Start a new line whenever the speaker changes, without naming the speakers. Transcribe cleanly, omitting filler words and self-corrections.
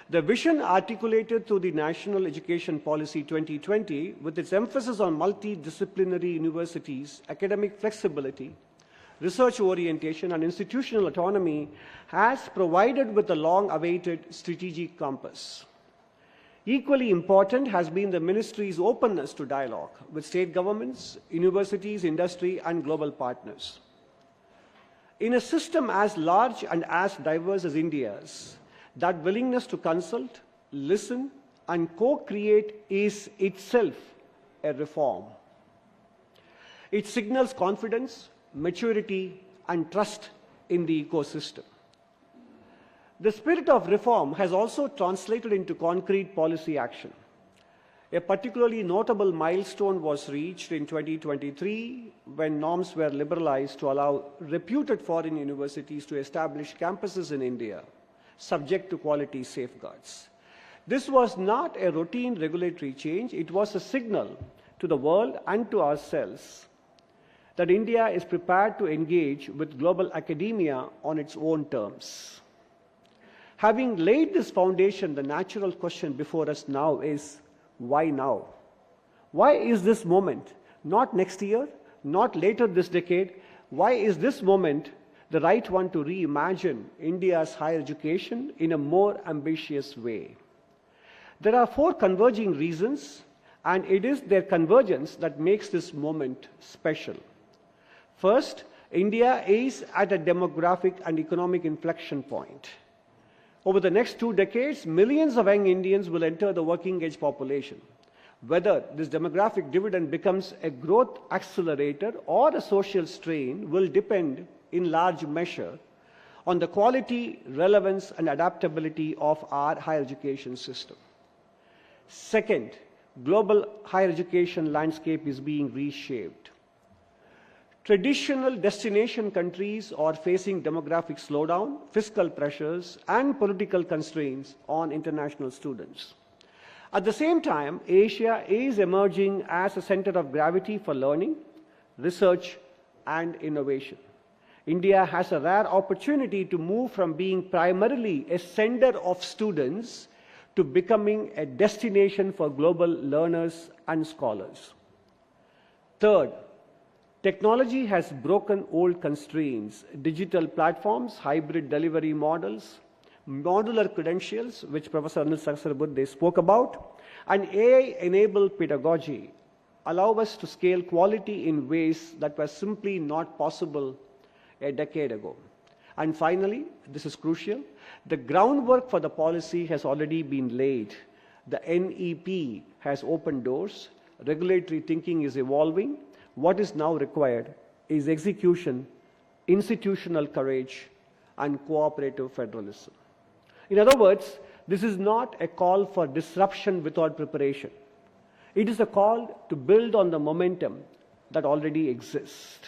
The vision articulated through the National Education Policy 2020, with its emphasis on multidisciplinary universities, academic flexibility, research orientation, and institutional autonomy, has provided with a long-awaited strategic compass. Equally important has been the Ministry's openness to dialogue with state governments, universities, industry, and global partners. In a system as large and as diverse as India's, that willingness to consult, listen, and co-create is itself a reform. It signals confidence, maturity, and trust in the ecosystem. The spirit of reform has also translated into concrete policy action. A particularly notable milestone was reached in 2023 when norms were liberalized to allow reputed foreign universities to establish campuses in India, subject to quality safeguards. This was not a routine regulatory change, it was a signal to the world and to ourselves that India is prepared to engage with global academia on its own terms. Having laid this foundation, the natural question before us now is, why now? Why is this moment, not next year, not later this decade, why is this moment the right one to reimagine India's higher education in a more ambitious way? There are 4 converging reasons, and it is their convergence that makes this moment special. First, India is at a demographic and economic inflection point. Over the next 2 decades, millions of young Indians will enter the working age population. Whether this demographic dividend becomes a growth accelerator or a social strain will depend in large measure on the quality, relevance, and adaptability of our higher education system. Second, global higher education landscape is being reshaped. Traditional destination countries are facing demographic slowdown, fiscal pressures, and political constraints on international students. At the same time, Asia is emerging as a center of gravity for learning, research, and innovation. India has a rare opportunity to move from being primarily a sender of students to becoming a destination for global learners and scholars. Third, technology has broken old constraints. Digital platforms, hybrid delivery models, modular credentials, which Professor Anil Saksarabuddhe spoke about, and AI-enabled pedagogy allow us to scale quality in ways that were simply not possible a decade ago. And finally, this is crucial, the groundwork for the policy has already been laid. The NEP has opened doors, regulatory thinking is evolving. What is now required is execution, institutional courage, and cooperative federalism. In other words, this is not a call for disruption without preparation. It is a call to build on the momentum that already exists.